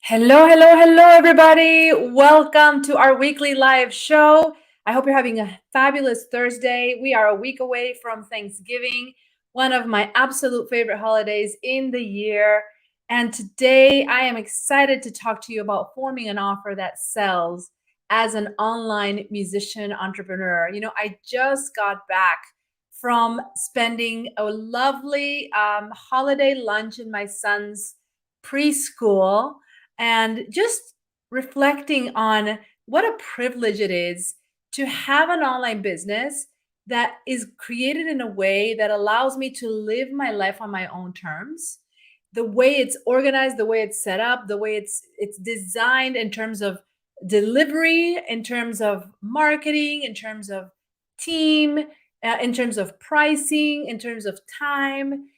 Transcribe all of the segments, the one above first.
Hello, hello, hello, everybody. Welcome to our weekly live show. I hope you're having a fabulous Thursday. We are a week away from Thanksgiving, one of my absolute favorite holidays in the year. And today I am excited to talk to you about forming an offer that sells as an online musician entrepreneur. I just got back from spending a lovely holiday lunch in my son's preschool and just reflecting on what a privilege it is to have an online business that is created in a way that allows me to live my life on my own terms. The way it's organized, the way it's set up, the way it's designed in terms of delivery, in terms of marketing, in terms of team, in terms of pricing, in terms of time.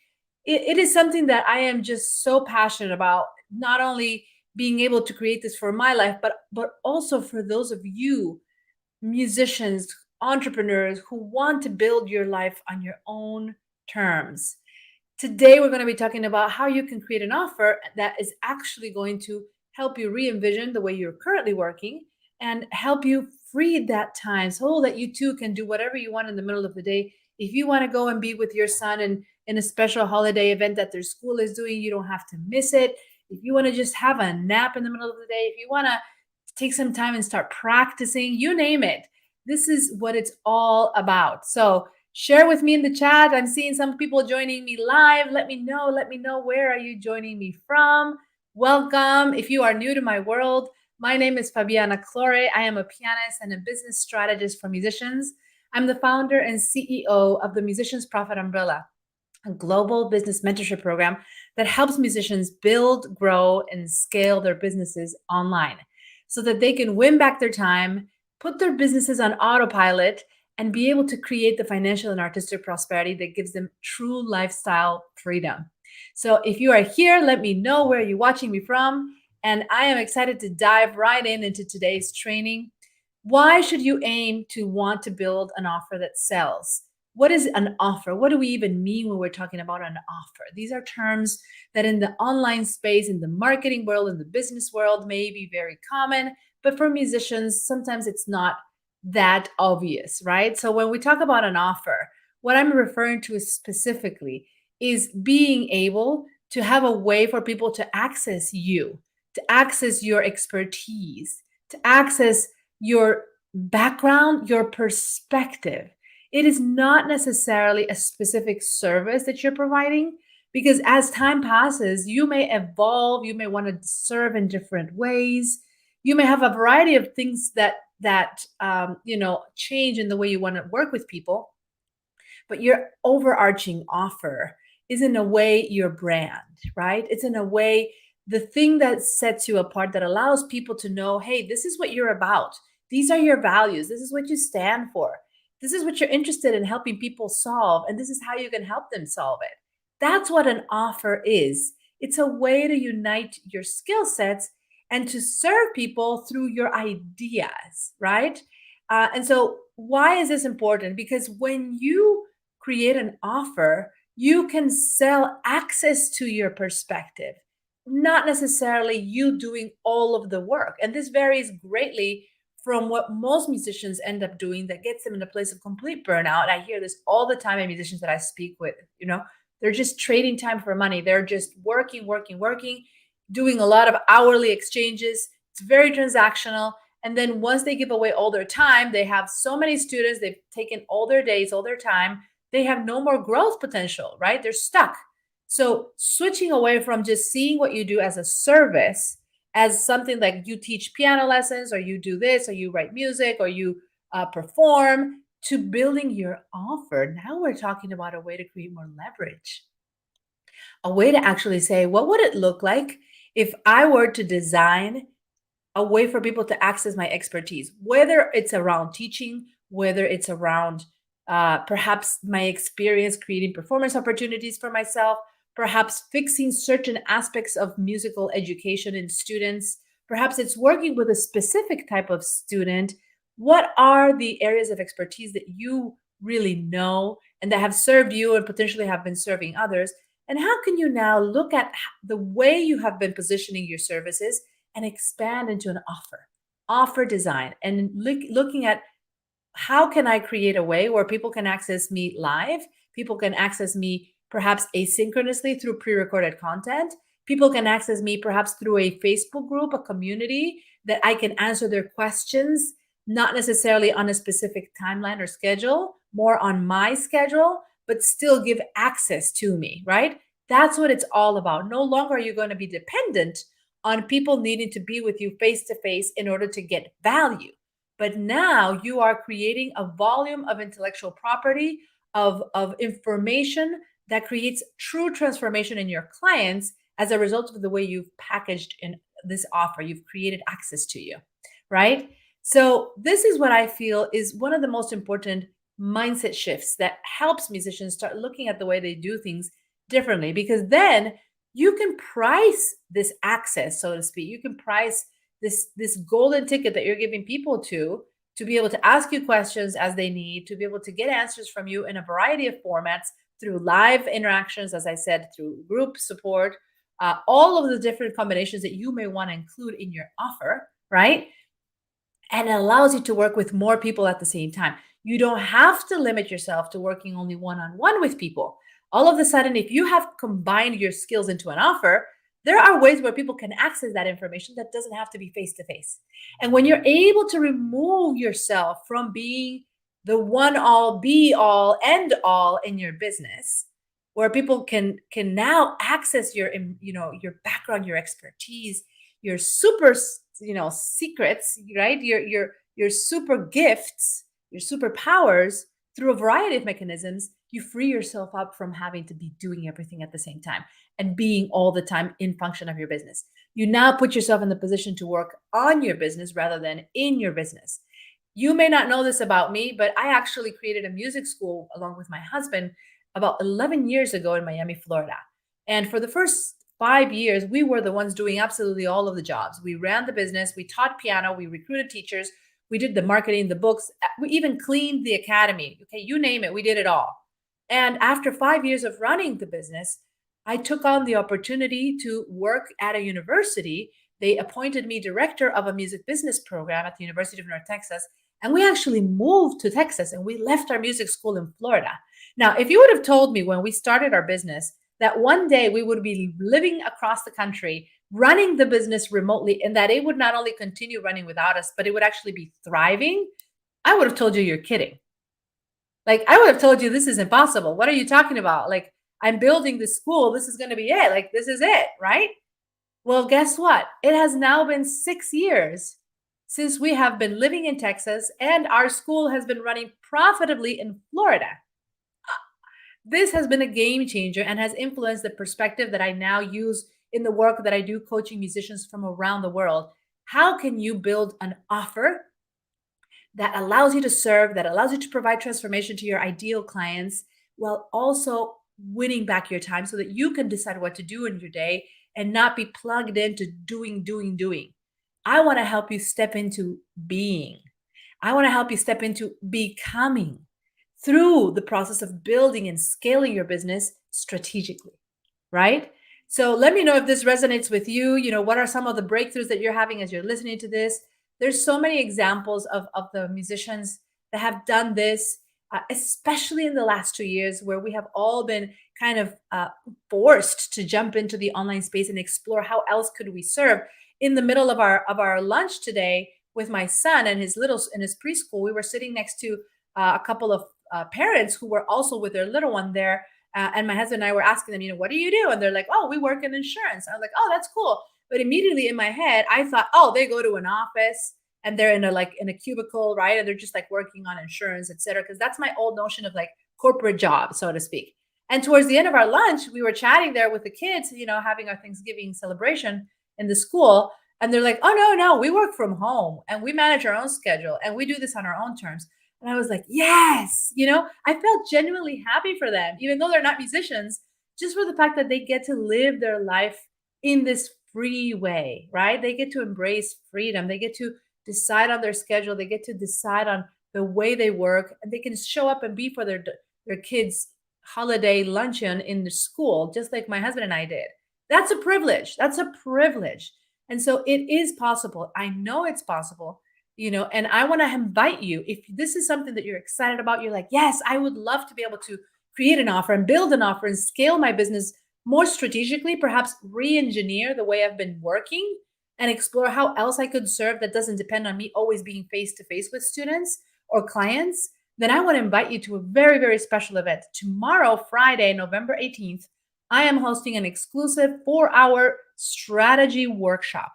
It is something that I am just so passionate about, not only being able to create this for my life, but also for those of you musicians, entrepreneurs who want to build your life on your own terms. Today, we're going to be talking about how you can create an offer that is actually going to help you re-envision the way you're currently working and help you free that time so that you too can do whatever you want in the middle of the day. If you want to go and be with your son and in a special holiday event that their school is doing, you don't have to miss it. If you want to just have a nap in the middle of the day, if you want to take some time and start practicing, you name it. This is what it's all about. So share with me in the chat. I'm seeing some people joining me live. Let me know. Let me know, where are you joining me from? Welcome. If you are new to my world, my name is Fabiana Claure. I am a pianist and a business strategist for musicians. I'm the founder and CEO of the Musicians Profit Umbrella, a global business mentorship program that helps musicians build, grow, and scale their businesses online so that they can win back their time, put their businesses on autopilot, and be able to create the financial and artistic prosperity that gives them true lifestyle freedom. So if you are here, let me know where you're watching me from. And I am excited to dive right into today's training. Why should you aim to want to build an offer that sells? What is an offer? What do we even mean when we're talking about an offer? These are terms that in the online space, in the marketing world, in the business world may be very common, but for musicians, sometimes it's not that obvious, right? So when we talk about an offer, what I'm referring to specifically is being able to have a way for people to access you, to access your expertise, to access your background, your perspective. It is not necessarily a specific service that you're providing, because as time passes, you may evolve, you may want to serve in different ways. You may have a variety of things that change in the way you want to work with people, but your overarching offer is in a way your brand, right? It's in a way the thing that sets you apart, that allows people to know, hey, this is what you're about. These are your values. This is what you stand for. This is what you're interested in helping people solve, and this is how you can help them solve it. That's what an offer is. It's a way to unite your skill sets and to serve people through your ideas, right? And so why is this important? Because when you create an offer, you can sell access to your perspective, not necessarily you doing all of the work. And this varies greatly from what most musicians end up doing that gets them in a place of complete burnout. I hear this all the time in musicians that I speak with. They're just trading time for money. They're just working, doing a lot of hourly exchanges. It's very transactional. And then once they give away all their time, they have so many students, they've taken all their days, all their time, they have no more growth potential, right? They're stuck. So switching away from just seeing what you do as a service, as something like you teach piano lessons, or you do this, or you write music, or you perform, to building your offer. Now we're talking about a way to create more leverage, a way to actually say, what would it look like if I were to design a way for people to access my expertise, whether it's around teaching, whether it's around perhaps my experience creating performance opportunities for myself, perhaps fixing certain aspects of musical education in students, perhaps it's working with a specific type of student. What are the areas of expertise that you really know and that have served you and potentially have been serving others? And how can you now look at the way you have been positioning your services and expand into an offer design, and looking at how can I create a way where people can access me live? People can access me perhaps asynchronously through pre-recorded content. People can access me perhaps through a Facebook group, a community that I can answer their questions, not necessarily on a specific timeline or schedule, more on my schedule, but still give access to me, right? That's what it's all about. No longer are you going to be dependent on people needing to be with you face to face in order to get value. But now you are creating a volume of intellectual property, of information that creates true transformation in your clients as a result of the way you've packaged in this offer. You've created access to you, right? So this is what I feel is one of the most important mindset shifts that helps musicians start looking at the way they do things differently, because then you can price this access, so to speak. You can price this golden ticket that you're giving people to be able to ask you questions as they need, to be able to get answers from you in a variety of formats through live interactions, as I said, through group support, all of the different combinations that you may want to include in your offer, right? And it allows you to work with more people at the same time. You don't have to limit yourself to working only one-on-one with people. All of a sudden, if you have combined your skills into an offer, there are ways where people can access that information that doesn't have to be face-to-face. And when you're able to remove yourself from being the one-all, be-all, end-all in your business, where people can now access your, your background, your expertise, your super, secrets, right? Your super gifts, your superpowers through a variety of mechanisms, you free yourself up from having to be doing everything at the same time and being all the time in function of your business. You now put yourself in the position to work on your business rather than in your business. You may not know this about me, but I actually created a music school along with my husband about 11 years ago in Miami, Florida. And for the first 5 years, we were the ones doing absolutely all of the jobs. We ran the business, we taught piano, we recruited teachers, we did the marketing, the books, we even cleaned the academy. Okay, you name it, we did it all. And after 5 years of running the business, I took on the opportunity to work at a university. They appointed me director of a music business program at the University of North Texas. And we actually moved to Texas and we left our music school in Florida. Now, if you would have told me when we started our business that one day we would be living across the country, running the business remotely, and that it would not only continue running without us, but it would actually be thriving, I would have told you you're kidding. Like, I would have told you this is impossible. What are you talking about? Like, I'm building this school. This is going to be it. Like, this is it, right? Well, guess what? It has now been 6 years since we have been living in Texas, and our school has been running profitably in Florida. This has been a game changer and has influenced the perspective that I now use in the work that I do coaching musicians from around the world. How can you build an offer that allows you to serve, that allows you to provide transformation to your ideal clients, while also winning back your time so that you can decide what to do in your day and not be plugged into doing. I want to help you step into being. I want to help you step into becoming through the process of building and scaling your business strategically, right? So let me know if this resonates with you. What are some of the breakthroughs that you're having as you're listening to this? There's so many examples of the musicians that have done this, especially in the last 2 years, where we have all been kind of forced to jump into the online space and explore how else could we serve. In the middle of our lunch today with my son and his preschool, we were sitting next to a couple of parents who were also with their little one there. And my husband and I were asking them, what do you do? And they're like, oh, we work in insurance. I was like, oh, that's cool. But immediately in my head, I thought, oh, they go to an office and they're in a cubicle, right? And they're just like working on insurance, et cetera. Because that's my old notion of like corporate job, so to speak. And towards the end of our lunch, we were chatting there with the kids, having our Thanksgiving celebration in the school. And they're like, oh, no, we work from home and we manage our own schedule and we do this on our own terms. And I was like, yes, I felt genuinely happy for them, even though they're not musicians, just for the fact that they get to live their life in this free way, right? They get to embrace freedom. They get to decide on their schedule. They get to decide on the way they work, and they can show up and be for their kids' holiday luncheon in the school, just like my husband and I did. That's a privilege. That's a privilege. And so it is possible. I know it's possible, and I want to invite you. If this is something that you're excited about, you're like, yes, I would love to be able to create an offer and build an offer and scale my business more strategically, perhaps re-engineer the way I've been working and explore how else I could serve that doesn't depend on me always being face to face with students or clients, then I want to invite you to a very, very special event. Tomorrow, Friday, November 18th, I am hosting an exclusive 4-hour strategy workshop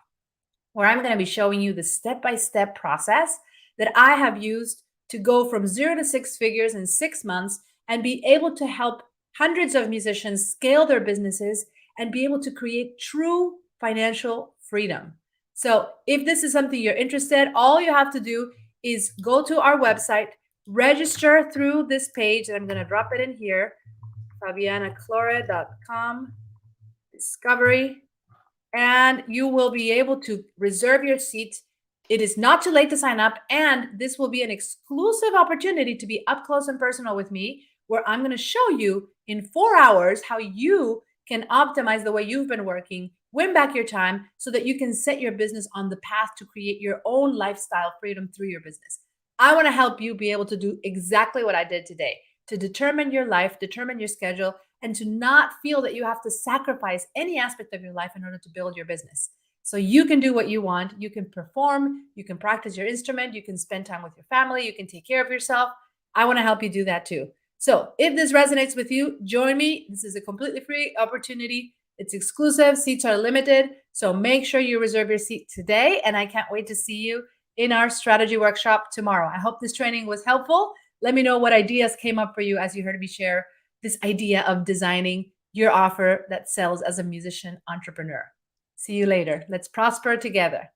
where I'm going to be showing you the step-by-step process that I have used to go from 0 to 6 figures in 6 months and be able to help hundreds of musicians scale their businesses and be able to create true financial freedom. So if this is something you're interested, all you have to do is go to our website, register through this page, and I'm going to drop it in here, FabianaClaure.com, discovery, and you will be able to reserve your seat. It is not too late to sign up, and this will be an exclusive opportunity to be up close and personal with me, where I'm going to show you in 4 hours how you can optimize the way you've been working, win back your time so that you can set your business on the path to create your own lifestyle freedom through your business. I want to help you be able to do exactly what I did today, to determine your life, determine your schedule, and to not feel that you have to sacrifice any aspect of your life in order to build your business. So you can do what you want. You can perform, you can practice your instrument, you can spend time with your family, you can take care of yourself. I want to help you do that too. So if this resonates with you, join me. This is a completely free opportunity. It's exclusive. Seats are limited. So make sure you reserve your seat today. And I can't wait to see you in our strategy workshop tomorrow. I hope this training was helpful. Let me know what ideas came up for you as you heard me share this idea of designing your offer that sells as a musician entrepreneur. See you later. Let's prosper together.